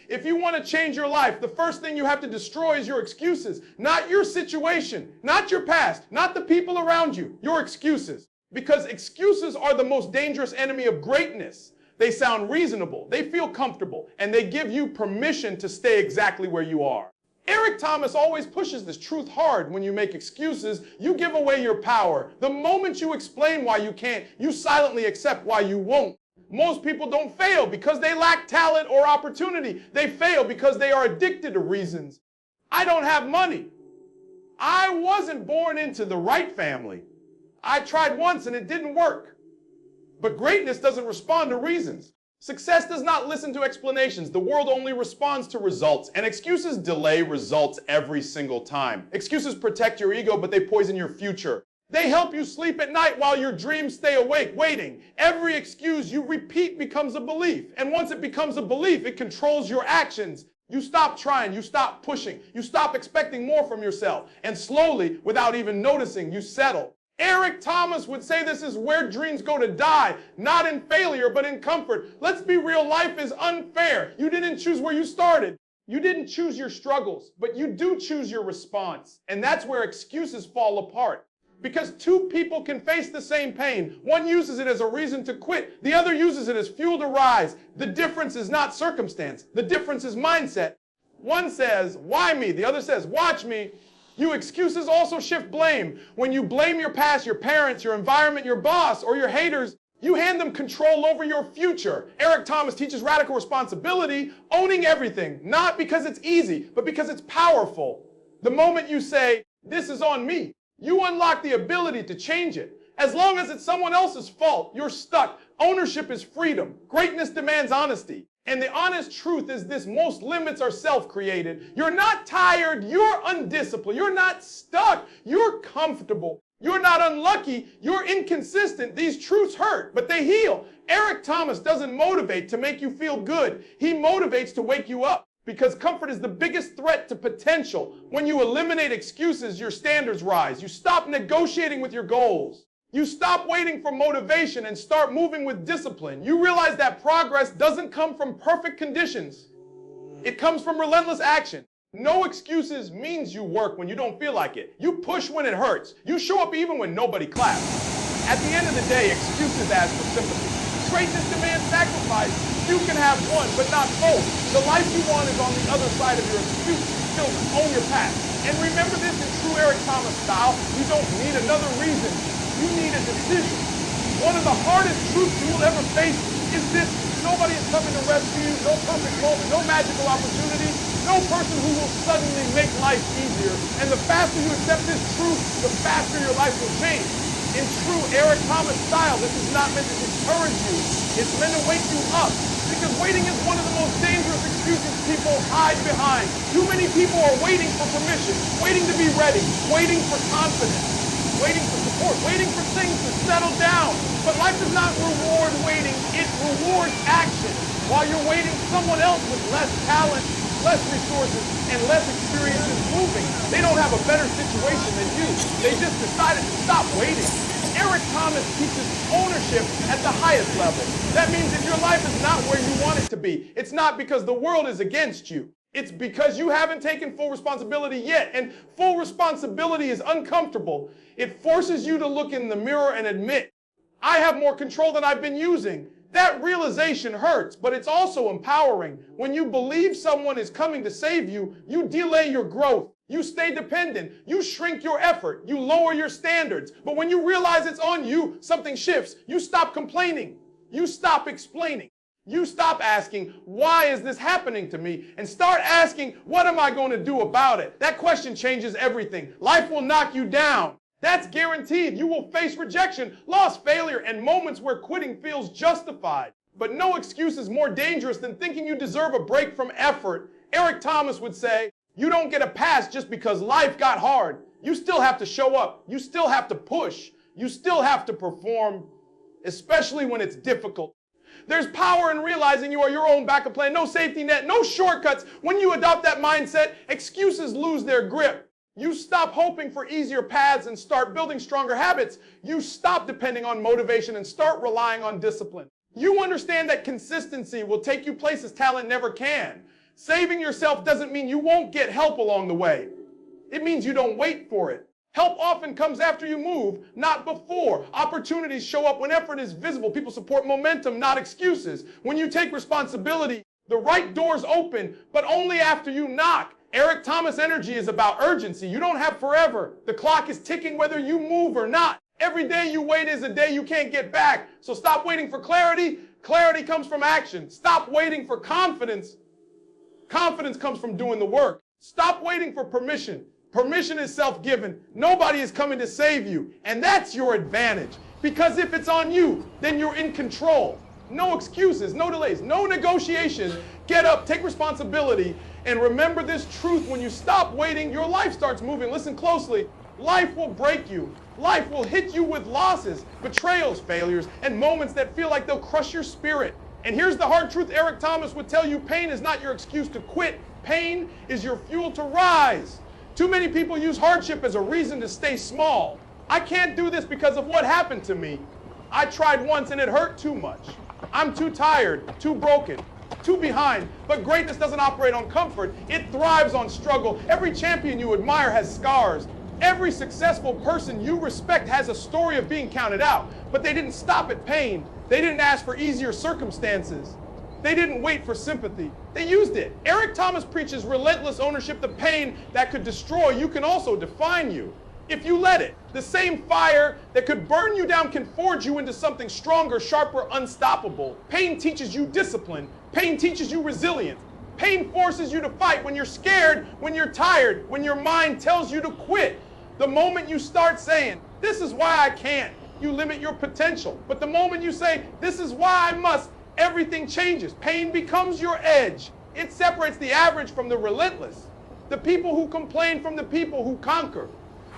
If you want to change your life, the first thing you have to destroy is your excuses, not your situation, not your past, not the people around you, your excuses. Because excuses are the most dangerous enemy of greatness. They sound reasonable, they feel comfortable, and they give you permission to stay exactly where you are. Eric Thomas always pushes this truth hard. When you make excuses, you give away your power. The moment you explain why you can't, you silently accept why you won't. Most people don't fail because they lack talent or opportunity. They fail because they are addicted to reasons. I don't have money. I wasn't born into the right family. I tried once and it didn't work. But greatness doesn't respond to reasons. Success does not listen to explanations. The world only responds to results, and excuses delay results every single time. Excuses protect your ego, but they poison your future. They help you sleep at night while your dreams stay awake, waiting. Every excuse you repeat becomes a belief, and once it becomes a belief, it controls your actions. You stop trying, you stop pushing, you stop expecting more from yourself, and slowly, without even noticing, you settle. Eric Thomas would say this is where dreams go to die, not in failure, but in comfort. Let's be real, life is unfair. You didn't choose where you started. You didn't choose your struggles, but you do choose your response. And that's where excuses fall apart. Because two people can face the same pain. One uses it as a reason to quit. The other uses it as fuel to rise. The difference is not circumstance. The difference is mindset. One says, why me? The other says, watch me. You excuses also shift blame. When you blame your past, your parents, your environment, your boss, or your haters, you hand them control over your future. Eric Thomas teaches radical responsibility, owning everything, not because it's easy, but because it's powerful. The moment you say, this is on me, you unlock the ability to change it. As long as it's someone else's fault, you're stuck. Ownership is freedom. Greatness demands honesty. And the honest truth is this: most limits are self-created. You're not tired, you're undisciplined. You're not stuck, you're comfortable. You're not unlucky, you're inconsistent. These truths hurt, but they heal. Eric Thomas doesn't motivate to make you feel good. He motivates to wake you up, because comfort is the biggest threat to potential. When you eliminate excuses, your standards rise. You stop negotiating with your goals. You stop waiting for motivation and start moving with discipline. You realize that progress doesn't come from perfect conditions. It comes from relentless action. No excuses means you work when you don't feel like it. You push when it hurts. You show up even when nobody claps. At the end of the day, excuses ask for sympathy. Greatness demands sacrifice. You can have one, but not both. The life you want is on the other side of your excuses. Still own your path. And remember this in true Eric Thomas style: you don't need another reason. You need a decision. One of the hardest truths you will ever face is this: nobody is coming to rescue you, no perfect moment, no magical opportunity, no person who will suddenly make life easier. And the faster you accept this truth, the faster your life will change. In true Eric Thomas style, this is not meant to discourage you. It's meant to wake you up. Because waiting is one of the most dangerous excuses people hide behind. Too many people are waiting for permission, waiting to be ready, waiting for confidence, waiting for support, waiting for things to settle down. But life does not reward waiting, it rewards action. While you're waiting, someone else with less talent, less resources, and less experience is moving. They don't have a better situation than you. They just decided to stop waiting. Eric Thomas teaches ownership at the highest level. That means if your life is not where you want it to be, it's not because the world is against you. It's because you haven't taken full responsibility yet. And full responsibility is uncomfortable. It forces you to look in the mirror and admit, I have more control than I've been using. That realization hurts, but it's also empowering. When you believe someone is coming to save you, you delay your growth. You stay dependent. You shrink your effort. You lower your standards. But when you realize it's on you, something shifts. You stop complaining. You stop explaining. You stop asking, why is this happening to me? And start asking, what am I going to do about it? That question changes everything. Life will knock you down. That's guaranteed. You will face rejection, loss, failure, and moments where quitting feels justified. But no excuse is more dangerous than thinking you deserve a break from effort. Eric Thomas would say, you don't get a pass just because life got hard. You still have to show up. You still have to push. You still have to perform, especially when it's difficult. There's power in realizing you are your own backup plan. No safety net, no shortcuts. When you adopt that mindset, excuses lose their grip. You stop hoping for easier paths and start building stronger habits. You stop depending on motivation and start relying on discipline. You understand that consistency will take you places talent never can. Saving yourself doesn't mean you won't get help along the way. It means you don't wait for it. Help often comes after you move, not before. Opportunities show up when effort is visible. People support momentum, not excuses. When you take responsibility, the right doors open, but only after you knock. Eric Thomas energy is about urgency. You don't have forever. The clock is ticking whether you move or not. Every day you wait is a day you can't get back. So stop waiting for clarity. Clarity comes from action. Stop waiting for confidence. Confidence comes from doing the work. Stop waiting for permission. Permission is self-given. Nobody is coming to save you. And that's your advantage. Because if it's on you, then you're in control. No excuses, no delays, no negotiations. Get up, take responsibility, and remember this truth. When you stop waiting, your life starts moving. Listen closely. Life will break you. Life will hit you with losses, betrayals, failures, and moments that feel like they'll crush your spirit. And here's the hard truth Eric Thomas would tell you. Pain is not your excuse to quit. Pain is your fuel to rise. Too many people use hardship as a reason to stay small. I can't do this because of what happened to me. I tried once and it hurt too much. I'm too tired, too broken, too behind. But greatness doesn't operate on comfort. It thrives on struggle. Every champion you admire has scars. Every successful person you respect has a story of being counted out. But they didn't stop at pain. They didn't ask for easier circumstances. They didn't wait for sympathy. They used it. Eric Thomas preaches relentless ownership. The pain that could destroy you can also define you if you let it. The same fire that could burn you down can forge you into something stronger, sharper, unstoppable. Pain teaches you discipline. Pain teaches you resilience. Pain forces you to fight when you're scared, when you're tired, when your mind tells you to quit. The moment you start saying, "This is why I can't," you limit your potential. But the moment you say, "This is why I must," everything changes. Pain becomes your edge. It separates the average from the relentless. The people who complain from the people who conquer.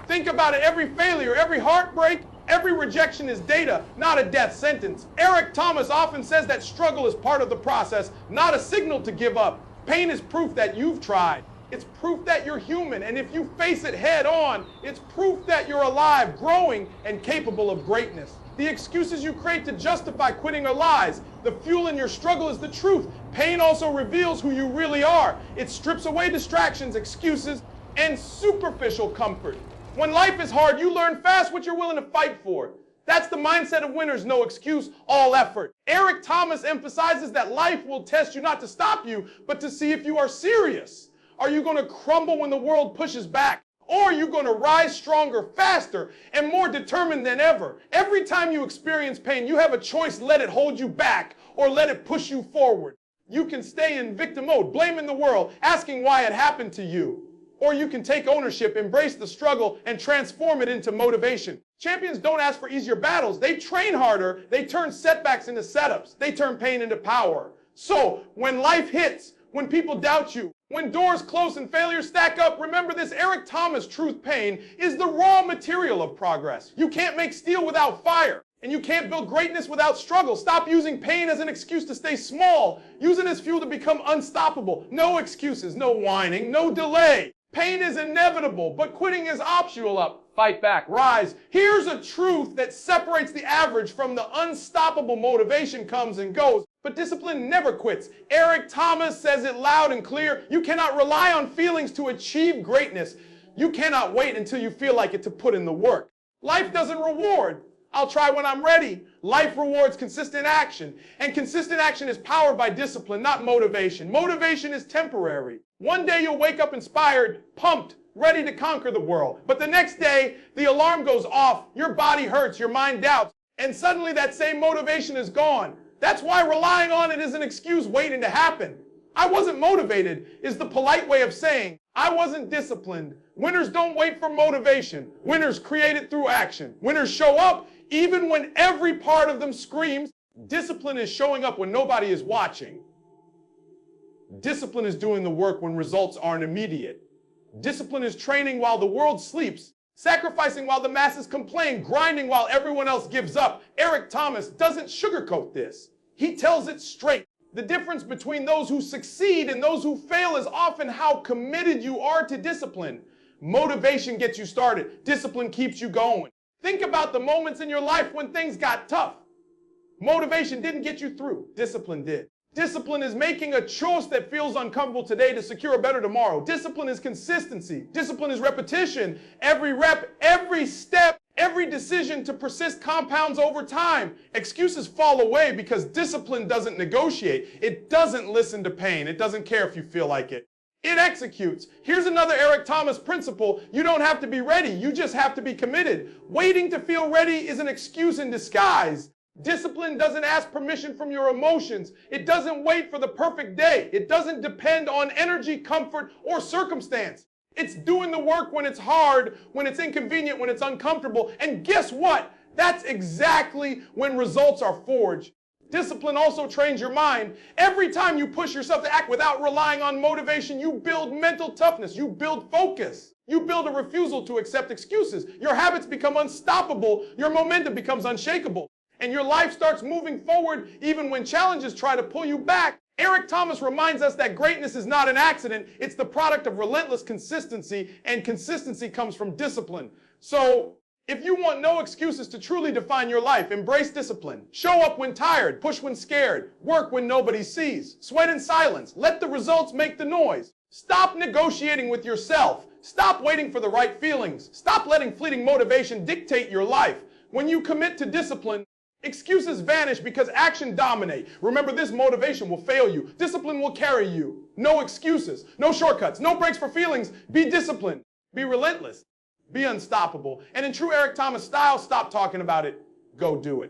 Think about it. Every failure, every heartbreak, every rejection is data, not a death sentence. Eric Thomas often says that struggle is part of the process, not a signal to give up. Pain is proof that you've tried. It's proof that you're human. And if you face it head on, it's proof that you're alive, growing, and capable of greatness. The excuses you create to justify quitting are lies. The fuel in your struggle is the truth. Pain also reveals who you really are. It strips away distractions, excuses, and superficial comfort. When life is hard, you learn fast what you're willing to fight for. That's the mindset of winners. No excuse, all effort. Eric Thomas emphasizes that life will test you not to stop you, but to see if you are serious. Are you going to crumble when the world pushes back? Or are you going to rise stronger, faster, and more determined than ever? Every time you experience pain, you have a choice. Let it hold you back or let it push you forward. You can stay in victim mode, blaming the world, asking why it happened to you. Or you can take ownership, embrace the struggle, and transform it into motivation. Champions don't ask for easier battles. They train harder. They turn setbacks into setups. They turn pain into power. So when life hits, when people doubt you, when doors close and failures stack up, remember this. Eric Thomas truth: pain is the raw material of progress. You can't make steel without fire, and you can't build greatness without struggle. Stop using pain as an excuse to stay small. Use it as fuel to become unstoppable. No excuses, no whining, no delay. Pain is inevitable, but quitting is optional. Up, fight back, rise. Here's a truth that separates the average from the unstoppable. Motivation comes and goes, but discipline never quits. Eric Thomas says it loud and clear. You cannot rely on feelings to achieve greatness. You cannot wait until you feel like it to put in the work. Life doesn't reward "I'll try when I'm ready." Life rewards consistent action. And consistent action is powered by discipline, not motivation. Motivation is temporary. One day you'll wake up inspired, pumped, ready to conquer the world. But the next day, the alarm goes off, your body hurts, your mind doubts, and suddenly that same motivation is gone. That's why relying on it is an excuse waiting to happen. "I wasn't motivated" is the polite way of saying I wasn't disciplined. Winners don't wait for motivation. Winners create it through action. Winners show up even when every part of them screams. Discipline is showing up when nobody is watching. Discipline is doing the work when results aren't immediate. Discipline is training while the world sleeps, sacrificing while the masses complain, grinding while everyone else gives up. Eric Thomas doesn't sugarcoat this. He tells it straight. The difference between those who succeed and those who fail is often how committed you are to discipline. Motivation gets you started. Discipline keeps you going. Think about the moments in your life when things got tough. Motivation didn't get you through. Discipline did. Discipline is making a choice that feels uncomfortable today to secure a better tomorrow. Discipline is consistency. Discipline is repetition. Every rep, every step, every decision to persist compounds over time. Excuses fall away because discipline doesn't negotiate. It doesn't listen to pain. It doesn't care if you feel like it. It executes. Here's another Eric Thomas principle. You don't have to be ready. You just have to be committed. Waiting to feel ready is an excuse in disguise. Discipline doesn't ask permission from your emotions. It doesn't wait for the perfect day. It doesn't depend on energy, comfort, or circumstance. It's doing the work when it's hard, when it's inconvenient, when it's uncomfortable. And guess what? That's exactly when results are forged. Discipline also trains your mind. Every time you push yourself to act without relying on motivation, you build mental toughness. You build focus. You build a refusal to accept excuses. Your habits become unstoppable. Your momentum becomes unshakable. And your life starts moving forward even when challenges try to pull you back. Eric Thomas reminds us that greatness is not an accident. It's the product of relentless consistency, and consistency comes from discipline. So if you want no excuses to truly define your life, embrace discipline. Show up when tired, push when scared, work when nobody sees, sweat in silence, let the results make the noise. Stop negotiating with yourself. Stop waiting for the right feelings. Stop letting fleeting motivation dictate your life. When you commit to discipline, excuses vanish because action dominates. Remember, this motivation will fail you. Discipline will carry you. No excuses, no shortcuts, no breaks for feelings. Be disciplined. Be relentless. Be unstoppable. And in true Eric Thomas style, stop talking about it. Go do it.